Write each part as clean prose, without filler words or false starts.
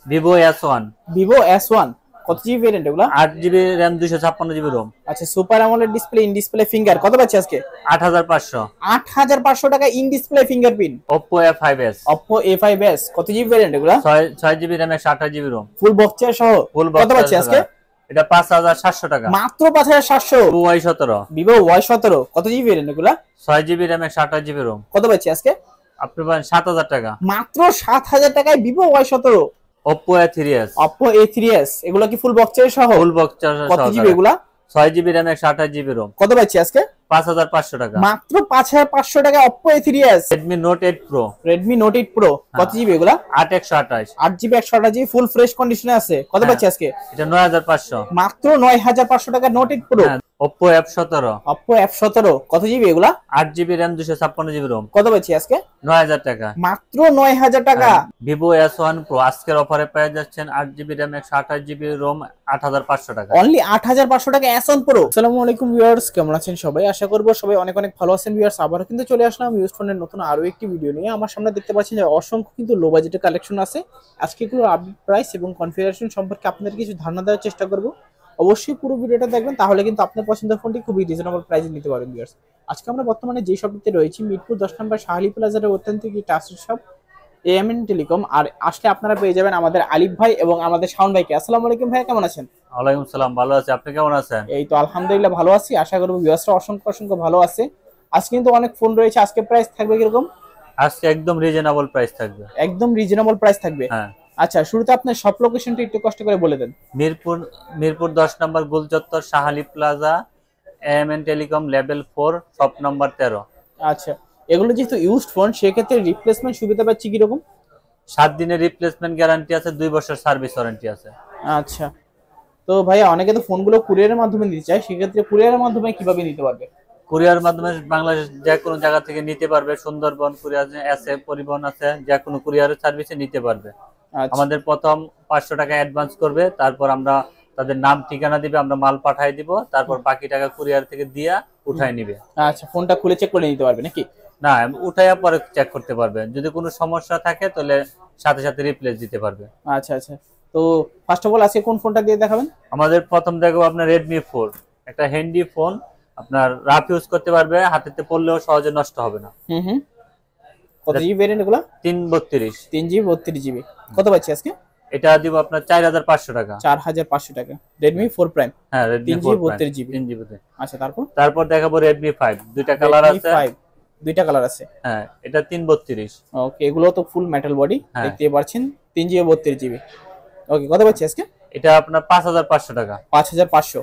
Vivo S1। Vivo S1 কত GB variant এগুলা? 8 GB RAM, 256 GB ROM. আচ্ছা, super AMOLED display, in display finger, কত পাচ্ছি আজকে? 8500। 8500 টাকা in display fingerprint. Oppo A5s। Oppo A5s কত জিবি ভেরিয়েন্ট এগুলা? 6 GB RAM, 128 GB ROM. Full box সহ কত পাচ্ছি আজকে? এটা 5700 টাকা। মাত্র 5700। Vivo Y17। ভিভো Y17 কত জিবি ভেরিয়েন্ট এগুলা? 6 জিবি র্যাম, 128 জিবি রোম। কত পাচ্ছি আজকে? আপনি পাবেন 7000 টাকা। মাত্র 7000 টাকায় Vivo Y17। Oppo A3s। Oppo A3s এগুলা কি ফুল বক্স সহ? ফুল বক্স সহ। কত জিবি এগুলা? 6 জিবি র্যাম, 128 জিবি রোম। কত পাচ্ছি আজকে? 5500 টাকা। মাত্র 5500 টাকা Oppo A3s। Redmi Note 8 Pro। Redmi Note 8 Pro কত জিবি এগুলা? 8128। 8 জিবি 128 জিবি ফুল ফ্রেশ কন্ডিশনে আছে। কত পাচ্ছি আজকে? এটা 9500। মাত্র 9500 টাকা Note 8 Pro। Oppo F17। Oppo F17 কত জিবি এগুলা? 8 জিবি র্যাম, 256 জিবি রোম। কত পাচ্ছি আজকে? 9000 টাকা। মাত্র 9000 টাকা। Vivo S1 Pro আজকের অফারে পেয়ে যাচ্ছেন 8 জিবি র্যাম, 128 জিবি রোম, 8500 টাকা। অনলি 8500 টাকা S1 Pro। আসসালামু আলাইকুম ভিউয়ার্স, কেমন আছেন সবাই? আশা করব সবাই অনেক অনেক ভালো আছেন ভিউয়ার্স। আবারো কিন্তু চলে আসলাম ইউজড ফোনের নতুন আরো একটি ভিডিও নিয়ে। আমার সামনে দেখতে পাচ্ছেন যে অসংখ্য কিন্তু লো বাজেটের কালেকশন আছে। আজকে এগুলো আপডেট প্রাইস এবং কনফিগারেশন সম্পর্কে আপনাদের কিছু ধারণা দেওয়ার চেষ্টা করব। অবশ্যই পুরো ভিডিওটা দেখবেন, তাহলে কিন্তু আপনার পছন্দের ফোনটি খুবই রিজনেবল প্রাইসে নিতে পারবেন ভিউয়ার্স। আজকে আমরা বর্তমানে যে শপটিতে রয়েছি মিরপুর 10 নম্বর শাহালি প্লাজার অত্যন্ত একটি ট্রাস্টেড শপ AMN টেলিকম। আর আসলে আপনারা পেয়ে যাবেন আমাদের আলিফ ভাই এবং আমাদের শাওন ভাইকে। আসসালামু আলাইকুম ভাই, কেমন আছেন? ওয়ালাইকুম সালাম, ভালো আছি। আপনি কেমন আছেন? এই তো আলহামদুলিল্লাহ ভালো আছি। আশা করব ভিউয়ার্সরা অসংখ্য অসংখ্য ভালো আছে। আজকে কিন্তু অনেক ফোন রয়েছে। আজকে প্রাইস থাকবে কিরকম? আজকে একদম রিজনেবল প্রাইস থাকবে। একদম রিজনেবল প্রাইস থাকবে। হ্যাঁ। আচ্ছা, শুরুতে আপনার শপ লোকেশনটা একটু কষ্ট করে বলে দেন। মিরপুর 10 নম্বর গোলচত্বর Shahali plaza, AMN telecom, level 4, shop number 13। আচ্ছা, এগুলো যেহেতু ইউজড ফোন সেক্ষেত্রে রিপ্লেসমেন্ট সুবিধা পাচ্ছি কিরকম? 7 দিনের রিপ্লেসমেন্ট গ্যারান্টি আছে, 2 বছর সার্ভিস ওয়ারেন্টি আছে। আচ্ছা, তো ভাইয়া অনেকে তো ফোনগুলো কুরিয়ারের মাধ্যমে নিতে চায়, সেক্ষেত্রে কুরিয়ারের মাধ্যমে কিভাবে নিতে পারবে? কুরিয়ার মাধ্যমে বাংলাদেশ যে কোনো জায়গা থেকে নিতে পারবে। সুন্দরবন কুরিয়ার আছে, পরিবহন আছে, যে কোনো কুরিয়ারের সার্ভিসে নিতে পারবে। আমাদের প্রথম 500 টাকা অ্যাডভান্স করবে, তারপর আমরা তাদের নাম ঠিকানা দিবে, আমরা মাল পাঠিয়ে দিব, তারপর বাকি টাকা কুরিয়ার থেকে দিয়া উঠায় নিবে। আচ্ছা, ফোনটা খুলে চেক করে নিতে পারবে নাকি? না, উঠাইয়া পরে চেক করতে পারবে। যদি কোনো সমস্যা থাকে তাহলে সাথে সাথে রিপ্লেস দিতে পারবে। আচ্ছা আচ্ছা, তো ফার্স্ট অফ অল আজকে কোন ফোনটা দিয়ে দেখাবেন? আমাদের প্রথম দেখো আপনার Redmi 4, একটা হ্যান্ডি ফোন, আপনার রাফ ইউজ করতে পারবে, হাতেতে পড়লেও সহজে নষ্ট হবে না। কত জিবি ভেরিয়েন্ট এগুলা? 332। 3GB 32GB কত পাচ্ছি আজকে? এটা দিব আপনার 4500 টাকা। 4500 টাকা Redmi 4 Prime। হ্যাঁ, Redmi 4 Prime 3GB। আচ্ছা, তারপর দেখাবো Redmi 5, দুইটা কালার আছে। দুইটা কালার আছে। হ্যাঁ, এটা 332। ওকে, এগুলো তো ফুল মেটাল বডি দেখতে পাচ্ছেন, 3GB 32GB। ওকে, কত পাচ্ছি আজকে? এটা আপনার 5500 টাকা। 5500।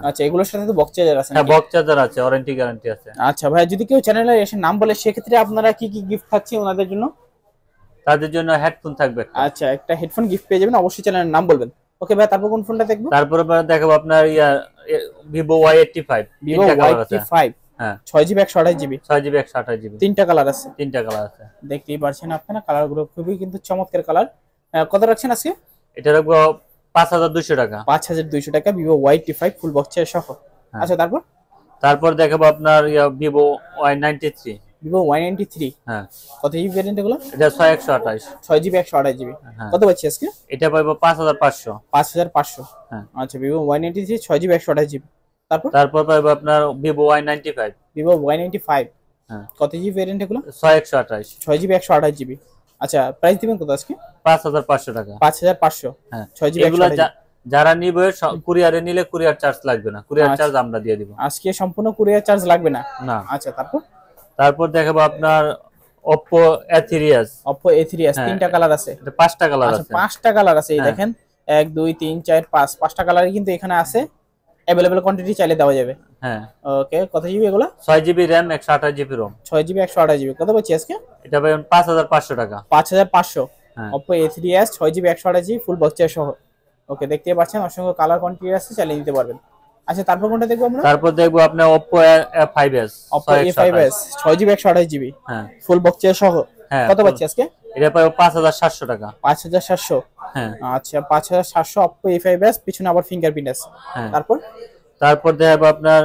আচ্ছা, এগুলোর সাথে তো বক্স চার্জার আছে? হ্যাঁ, বক্স চার্জার আছে, ওয়ারেন্টি গ্যারান্টি আছে। আচ্ছা ভাই, যদি কেউ চ্যানেলে এসে নাম বলে সেক্ষেত্রে আপনারা কি কি গিফট থাকছে ওনাদের জন্য? তাদের জন্য হেডফোন থাকবে। আচ্ছা, একটা হেডফোন গিফট পেয়ে যাবেন, অবশ্যই চ্যানেলের নাম বলবেন। ওকে ভাই, তারপর কোন ফোনটা দেখবো? তারপরে দেখাবো আপনার Vivo Y85। Vivo Y85। হ্যাঁ, 6GB 128GB। 6GB 128GB। তিনটা কালার আছে। তিনটা কালার আছে, দেখতেই পাচ্ছেন আপনারা, কালারগুলো খুবই কিন্তু চমৎকার কালার। কত রাখছেন আজকে? এটা রাখবো 5200 টাকা। 5200 টাকা Vivo Y85 ফুল বক্সের সহ। আচ্ছা, তারপর দেখাবো আপনার Vivo Y93। Vivo Y93। হ্যাঁ। কত জিবি ভেরিয়েন্ট এগুলো? এটা 6128। 6GB 128GB। কত পাচ্ছি আজকে? এটা পাবো 5500। 5500। হ্যাঁ। আচ্ছা, Vivo Y93 6GB 128GB। তারপর পাবো আপনার Vivo Y95। Vivo Y95। হ্যাঁ। কত জিবি ভেরিয়েন্ট এগুলো? 6128। 6GB 128GB। আচ্ছা, প্রাইস দিবেন কত আজকে? 5500 টাকা। 5500। হ্যাঁ, 6GB এগুলো যারা নিবে কুরিয়ারে নিলে কুরিয়ার চার্জ লাগবে না, কুরিয়ার চার্জ আমরা দিয়ে দিব। আজকে সম্পূর্ণ কুরিয়ার চার্জ লাগবে না? না। আচ্ছা, তারপর দেখাবো আপনার Oppo A3s। Oppo A3s তিনটা কালার আছে। এটা 5টা কালার আছে। 5টা কালার আছে, এই দেখেন 1 2 3 4 5 5টা কালারই কিন্তু এখানে আছে। अवेलेबल কোয়ান্টিটি চাইলে দেওয়া যাবে। হ্যাঁ। ওকে, কত জিবি এগুলো? 6GB RAM, 128GB ROM। 6GB 128GB। কত পাচ্ছি আজকে? এটা পাবেন 5500 টাকা। 5500। হ্যাঁ। Oppo A3s 6GB 128GB ফুল বক্সের সহ। ওকে, দেখতেই পাচ্ছেন অসংখ্য কালার কোয়ান্টিটি আছে, চাইলে নিতে পারবেন। আচ্ছা, তারপর কোনটা দেখবো আমরা? তারপর দেখবো আপনার Oppo A5s। Oppo A5s 6GB 128GB। হ্যাঁ, ফুল বক্সের সহ। কত পাচ্ছি আজকে? এটা পাবো 5700 টাকা। 5700। হ্যাঁ। আচ্ছা, 5700 Oppo A5s, পিছনে আবার ফিঙ্গারপ্রিন্ট আছে। তারপর দেখাবো আপনার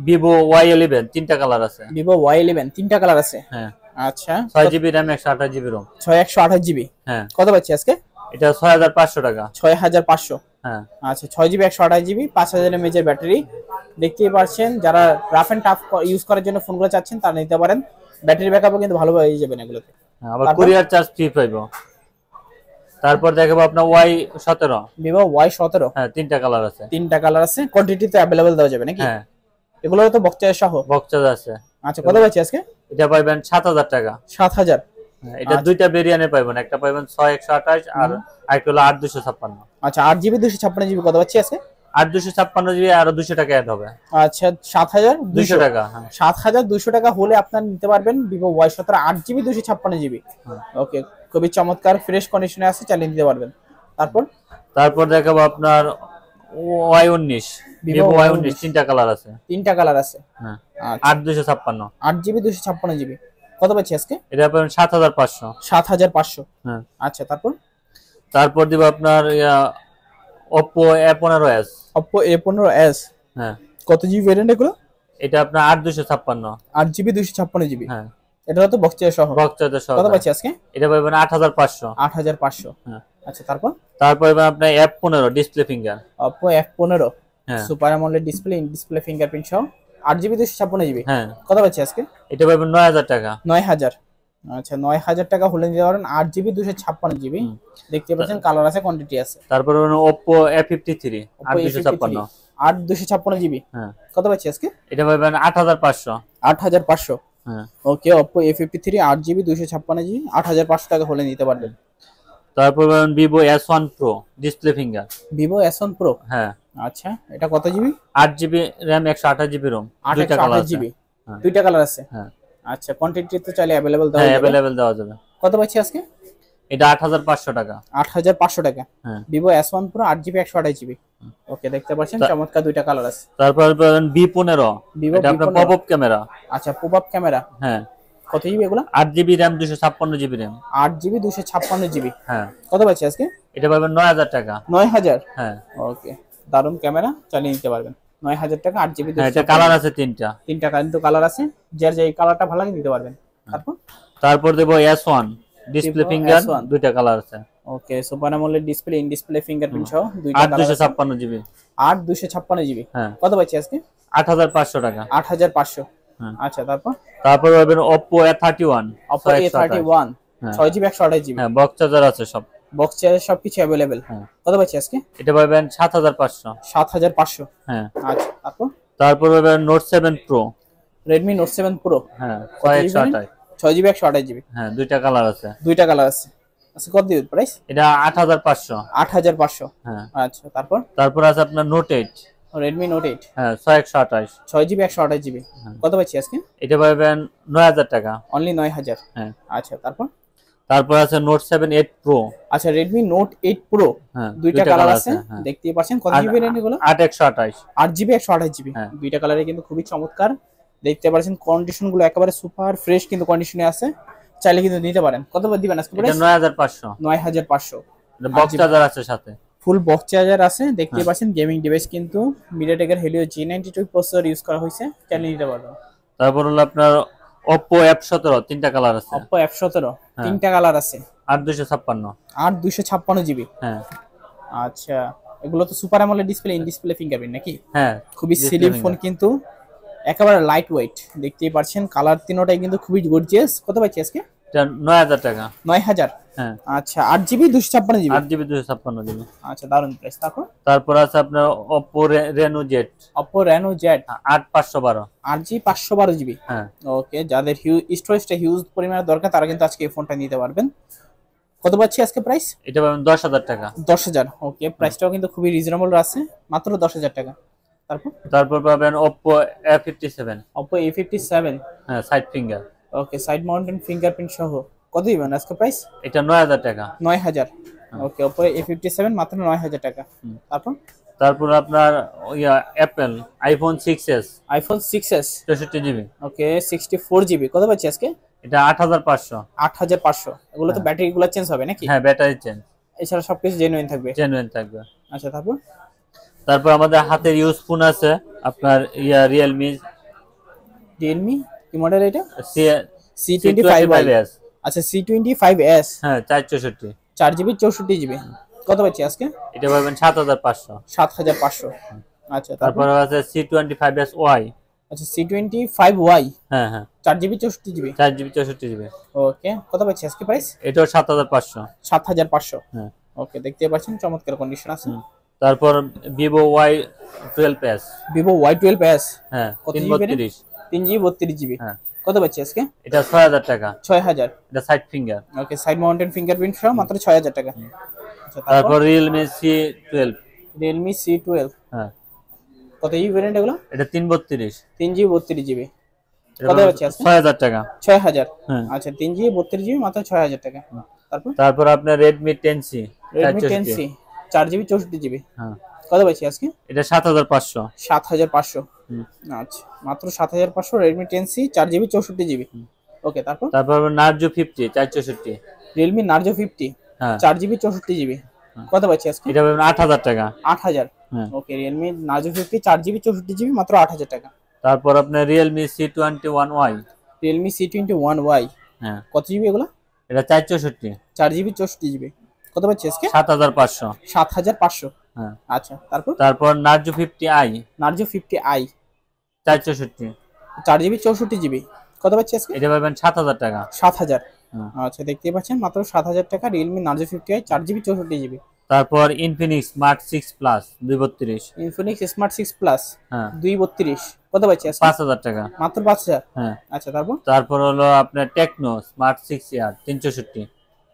Vivo Y11, তিনটা কালার আছে। Vivo Y11 তিনটা কালার আছে। হ্যাঁ। আচ্ছা, 6GB RAM, 128GB ROM। 128GB। হ্যাঁ। কত পাচ্ছি আজকে? এটা 6500 টাকা। 6500। হ্যাঁ আচ্ছা 6GB 128GB 5000 mAh এর ব্যাটারি। দেখতেই পাচ্ছেন যারা রাফ এন্ড টাফ ইউজ করার জন্য ফোনগুলো চাচ্ছেন তারা নিতে পারেন। ব্যাটারি ব্যাকআপও কিন্তু ভালো পেয়ে যাবেন এগুলোতে। আবার কুরিয়ার চার্জ ফ্রি পাইবো। তারপর দেখাবো আপনার Y17, Vivo Y17। হ্যাঁ তিনটা কালার আছে। তিনটা কালার আছে, কোয়ান্টিটি তো अवेलेबल দেওয়া যাবে নাকি? হ্যাঁ এগুলো তো বক্স চার্জ সহ। বক্স চার্জ আছে। আচ্ছা কত পাচ্ছি আজকে? এটা পাইবেন 7000 টাকা। 7000। এটা দুইটা ভেরিয়েন্টে পাইবেন, একটা পাইবেন 6128 আর আরেকটা হলো 8256। আচ্ছা 8GB 256GB কত পাচ্ছি আজকে? 8256GB আর 200 টাকা অ্যাড হবে। আচ্ছা 7200 টাকা। হ্যাঁ 7200 টাকা হলে আপনারা নিতে পারবেন Vivo Y17 8GB 256GB। ওকে খুবই চমৎকার ফ্রেশ কন্ডিশনে আছে, চালিয়ে নিতে পারবেন। তারপর দেখাবো আপনার Y19, Vivo Y19 তিনটা কালার আছে। তিনটা কালার আছে। হ্যাঁ আচ্ছা 8256 8GB 256GB কত পাচ্ছি আজকে? এটা পাবেন 7500। 7500। হ্যাঁ আচ্ছা তারপর দিব আপনার Oppo A15s। Oppo A15s। হ্যাঁ কত জিবি ভেরিয়েন্ট এগুলো? এটা আপনার 8256। 8GB 256GB। হ্যাঁ এটা তো বক্স চার্জ সহ। বক্স চার্জ সহ। কত পাচ্ছি আজকে? এটা পাবেন 8500। 8500। হ্যাঁ আচ্ছা তারপর পাবেন আপনার F15 display finger. Oppo F15 হ্যাঁ super AMOLED display, in display fingerprint সহ 8GB 256GB। হ্যাঁ কত পাচ্ছি আজকে? এটা পাবেন 9000 টাকা। 9000। আচ্ছা 9000 টাকা হলে নিতে পারেন 8GB 256GB। দেখতে পাচ্ছেন কালার আছে, কোয়ান্টিটি আছে। তারপর Oppo A53 8256। 8256GB। হ্যাঁ কত পাচ্ছি আজকে? এটা পাবেন 8500। 8500। হ্যাঁ ওকে Oppo A53 8GB 256GB 8500 টাকা হলে নিতে পারবেন। তারপর পাবেন Vivo S1 Pro display finger. Vivo S1 Pro। হ্যাঁ আচ্ছা এটা কত GB? 8GB RAM 128GB ROM। দুইটা কালার আছে। জিবি। দুইটা কালার আছে। হ্যাঁ আচ্ছা কোয়ান্টিটি তো চাইলে अवेलेबल দেওয়া হ্যাঁ যাবে। अवेलेबल দেওয়া যাবে। কত পাচ্ছি আজকে? এটা 8500 টাকা। 8500 টাকা। হ্যাঁ Vivo S1 Pro 8GB 128GB। ওকে দেখতে পাচ্ছেন চমৎকার দুইটা কালার আছে। তারপর পাবেন B15। এটা আপনার পপ আপ ক্যামেরা। আচ্ছা পপ আপ ক্যামেরা। হ্যাঁ কত জিবি এগুলা? 8GB RAM 256GB RAM। 8GB 256GB। হ্যাঁ কত পাচ্ছি আজকে? এটা পাবেন 9000 টাকা। 9000। হ্যাঁ ওকে দারুন ক্যামেরা, চালিয়ে নিতে পারবেন। 9000 টাকা 8GB হ্যাঁ এটা কালার আছে তিনটা। তিনটা কিন্তু কালার আছে, যার যেই কালারটা ভালো লাগে নিতে পারবেন। তারপর দেব S1 ডিসপ্লে ফিঙ্গার, দুইটা কালার আছে। ওকে super AMOLED display, in display fingerprint সহ দুইটা কালার আছে। 8256GB। 8256GB। হ্যাঁ কত পাচ্ছি আজকে? 8500 টাকা। 8500। হ্যাঁ আচ্ছা তারপর পাবেন Oppo A31। Oppo A31 6GB 128GB। হ্যাঁ বক্স চার্জার আছে সব। বক্স চার্জ সবকিছু अवेलेबल। হ্যাঁ কত পাচ্ছি আজকে? এটা পাবেন 7500। 7500। হ্যাঁ আচ্ছা তারপর পাবেন Note 7 Pro। Redmi Note 7 Pro। হ্যাঁ 128। 6GB 128GB। হ্যাঁ দুইটা কালার আছে। দুইটা কালার আছে। আচ্ছা কত দিবেন প্রাইস? এটা 8500। 8500। হ্যাঁ আচ্ছা তারপর আছে আপনার Note 8। Redmi Note 8। হ্যাঁ 128। 6GB 128GB। কত পাচ্ছি আজকে? এটা পাবেন 9000 টাকা। অনলি 9000। হ্যাঁ আচ্ছা তারপর আছে Note 7 8 Pro। আচ্ছা Redmi Note 8 Pro। হ্যাঁ দুইটা কালার আছে, দেখতেই পাচ্ছেন। কত জিবি র্যাম এগুলো? 8128। 8GB 128GB। দুইটা কালারে কিন্তু খুবই চমৎকার, দেখতে পাচ্ছেন। কন্ডিশন গুলো একেবারে সুপার ফ্রেশ কিন্তু কন্ডিশনে আছে, চাইলে কিন্তু নিতে পারেন। কত দিবেন আজকে প্রাইস? এটা 9500। 9500। বক্স চার্জার আছে সাথে, ফুল বক্স চার্জার আছে, দেখতে পাচ্ছেন। গেমিং ডিভাইস কিন্তু MediaTek-এর Helio G92 প্রসেসর ইউজ করা হয়েছে, চাইলে নিতে পারবেন। তারপর হলো আপনার Oppo F17 তিনটা কালার আছে। Oppo F17 তিনটা কালার আছে। 8256। 8256GB। হ্যাঁ আচ্ছা এগুলো তো super AMOLED display, in display fingerprint নাকি? হ্যাঁ খুবই স্লিম ফোন কিন্তু একেবারে লাইট ওয়েট, দেখতেই পাচ্ছেন। কালার তিনটাই কিন্তু খুবই গর্জিয়াস। কত পাচ্ছি আজকে? এটা 9000 টাকা। 9000। হ্যাঁ আচ্ছা 8GB 256GB। 8GB 256GB। আচ্ছা দারুন প্রাইস। তারপর আছে আপনার Oppo Reno Z। Oppo Reno Z 8512। 8GB 512GB। হ্যাঁ ওকে যাদের স্টোরেজটা হিউজ পরিমাণে দরকার তারা কিন্তু আজকে এই ফোনটা নিতে পারবেন। কত পাচ্ছি আজকে প্রাইস? এটা পাবেন 10000 টাকা। 10000। ওকে প্রাইসটাও কিন্তু খুবই রিজনেবল আছে, মাত্র 10000 টাকা। তারপর পাবেন Oppo A57। Oppo A57। হ্যাঁ সাইড ফিঙ্গার। ওকে সাইড মাউন্টেন ফিঙ্গারপ্রিন্ট সহ। কত দিবেন আজকে প্রাইস? এটা 9000 টাকা। 9000। ওকে Oppo A57 মাত্র 9000 টাকা। তারপর আপনার Apple iPhone 6s। iPhone 6s 64GB। ওকে 64GB। কত পাচ্ছি আজকে? এটা 8500। 8500। এগুলো তো ব্যাটারি গুলো চেঞ্জ হবে নাকি? হ্যাঁ ব্যাটারি চেঞ্জ, এছাড়া সবকিছু জেনুইন থাকবে। জেনুইন থাকবে। আচ্ছা তারপর আমাদের হাতের ইউজ ফোন আছে আপনার Realme কি মডেল এটা? C25s। আচ্ছা C25s। হ্যাঁ 464। 4GB 64GB কত পাচ্ছি আজকে? এটা পাবেন 7500। 7500। আচ্ছা তারপর আছে C25SY। আচ্ছা C25Y। হ্যাঁ হ্যাঁ 4GB 64GB। 4GB 64GB। ওকে কত পাচ্ছি আজকে প্রাইস? এটাও 7500। 7500। হ্যাঁ ওকে দেখতে পাচ্ছেন চমৎকার কন্ডিশন আছে। তারপর Vivo Y12s। Vivo Y12s। হ্যাঁ কত 332। 3GB 32GB। হ্যাঁ কত পাচ্ছি আজকে? এটা 6000 টাকা। 6000। এটা সাইড ফিঙ্গার। ওকে সাইড মাউন্টেন ফিঙ্গারপ্রিন্ট সহ মাত্র 6000 টাকা। আচ্ছা তারপর Realme C12। Realme C12। হ্যাঁ কত জিবি ভেরিয়েন্ট এগুলো? এটা 332। 3GB 32GB। কত পাচ্ছি আজকে? 6000 টাকা। 6000। হ্যাঁ আচ্ছা 3GB 32GB মাত্র 6000 টাকা। তারপর আপনার Redmi 10C। Redmi 10C 4GB 64GB। হ্যাঁ কত পাচ্ছি আজকে? এটা 7500। 7500। আচ্ছা মাত্র 7500 Redmi 10C 4GB 64GB। ওকে তারপর Narzo 50 464। Realme Narzo 50 হ্যাঁ 4GB 64GB। কত পাচ্ছি আজকে? এটা পাবেন 8000 টাকা। 8000। হ্যাঁ ওকে Realme Narzo 50 4GB 64GB মাত্র 8000 টাকা। তারপর আপনার Realme C21Y। Realme C21Y। হ্যাঁ কত জিবি এগুলো? এটা 464। 4GB 64GB। কত পাচ্ছি আজকে? 7500। 7500। হ্যাঁ আচ্ছা তারপর Narzo 50i। Narzo 50i 464। 4GB 64GB। কত পাচ্ছি আজকে? এটা পাবেন 7000 টাকা। 7000। হ্যাঁ আচ্ছা দেখতে পাচ্ছেন মাত্র 7000 টাকা Realme Narzo 50i 4GB 64GB। তারপর Infinix Smart 6 Plus 232। Infinix Smart 6 Plus হ্যাঁ 232। কত পাচ্ছি আজকে? 5000 টাকা। মাত্র 5000। হ্যাঁ আচ্ছা তারপর হলো আপনার Tecno Smart 6 Air 364।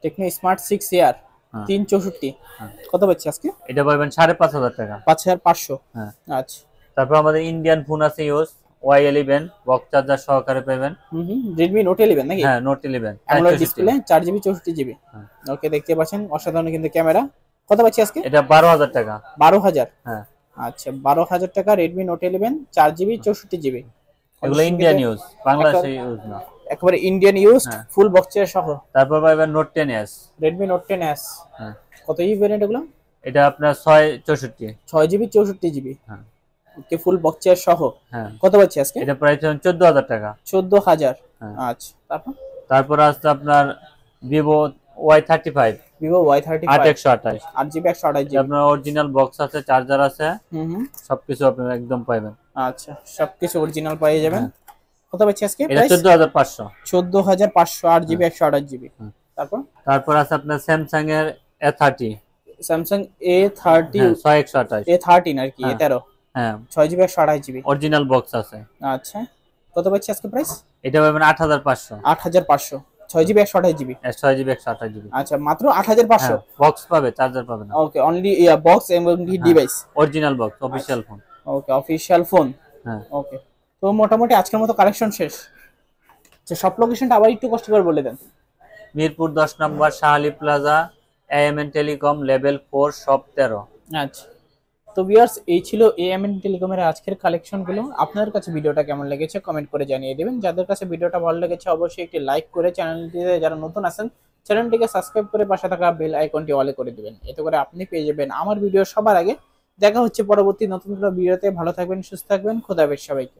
Tecno Smart 6 Air হ্যাঁ 364। কত পাচ্ছি আজকে? এটা পাবেন 5500 টাকা। 5500। হ্যাঁ আচ্ছা তারপর আমাদের ইন্ডিয়ান ফোন আছে ইউজ Y11 বক্স চার্জার সহকারে পাবেন। Redmi Note 11 নাকি? হ্যাঁ Note 11 AMOLED 464। Display 4GB 64GB। ওকে দেখতে পাচ্ছেন অসাধারণ কিন্তু ক্যামেরা। কত পাচ্ছি আজকে? এটা 12000 টাকা। 12000। হ্যাঁ আচ্ছা 12000 টাকা Redmi Note 11 4GB 64GB। এগুলো ইন্ডিয়ান ইউজ, বাংলাদেশে ইউজ না। একেবারে ইন্ডিয়ান ইউজ হ্যাঁ। ফুল বক্সের সহ। তারপর পাবেন Note 10s। Redmi Note 10s। হ্যাঁ কত জিবি ভেরিয়েন্ট এগুলো? এটা আপনার 664। 6GB 64GB। হ্যাঁ ওকে ফুল বক্সের সহ। হ্যাঁ কত পাচ্ছি আজকে? এটা প্রাইস 14000 টাকা। 14000। হ্যাঁ আচ্ছা তারপর আসছে আপনার Vivo Y35 Vivo Y35 8128। 8GB 128GB। আপনার অরিজিনাল বক্স আছে, চার্জার আছে, হুম সবকিছু আপনারা একদম পাবেন। আচ্ছা সবকিছু অরিজিনাল পেয়ে যাবেন। হ্যাঁ। কত পাচ্ছি আজকে? এটা 14500। 14500 8GB 128GB। তারপর আছে আপনার স্যামসাং এর A30। Samsung A30 6128। A13 আর কি A13 হ্যাঁ 6GB 128GB। অরিজিনাল বক্স আছে। আচ্ছা কত পাচ্ছি আজকে প্রাইস? এটা পাবেন 8500। 8500 6GB 128GB। 6GB 128GB। আচ্ছা মাত্র 8500। বক্স পাবে, চার্জার পাবে না। ওকে অনলি বক্স এবং device. Original box, official phone. Okay official phone. হ্যাঁ ওকে তো মোটামুটি আজকের মতো কালেকশন শেষ। আচ্ছা সব লোকেশনটা আবার একটু কষ্ট করে বলে দেন। Mirpur 10 number Shahali plaza, AMN telecom, level 4, shop 13। আচ্ছা তো ভিউয়ার্স এই ছিল AMN টেলিকমের আজকের কালেকশনগুলো। আপনাদের কাছে ভিডিওটা কেমন লেগেছে কমেন্ট করে জানিয়ে দেবেন। যাদের কাছে ভিডিওটা ভালো লেগেছে অবশ্যই একটি লাইক করে চ্যানেলটিতে যারা নতুন আছেন চ্যানেলটিকে সাবস্ক্রাইব করে পাশে থাকা বেল আইকনটি অলে করে দিবেন। এতে করে আপনি পেয়ে যাবেন আমার ভিডিও সবার আগে। দেখা হচ্ছে পরবর্তী নতুন কোনো ভিডিওতে। ভালো থাকবেন, সুস্থ থাকবেন, খোদা হাফেজ সবাইকে।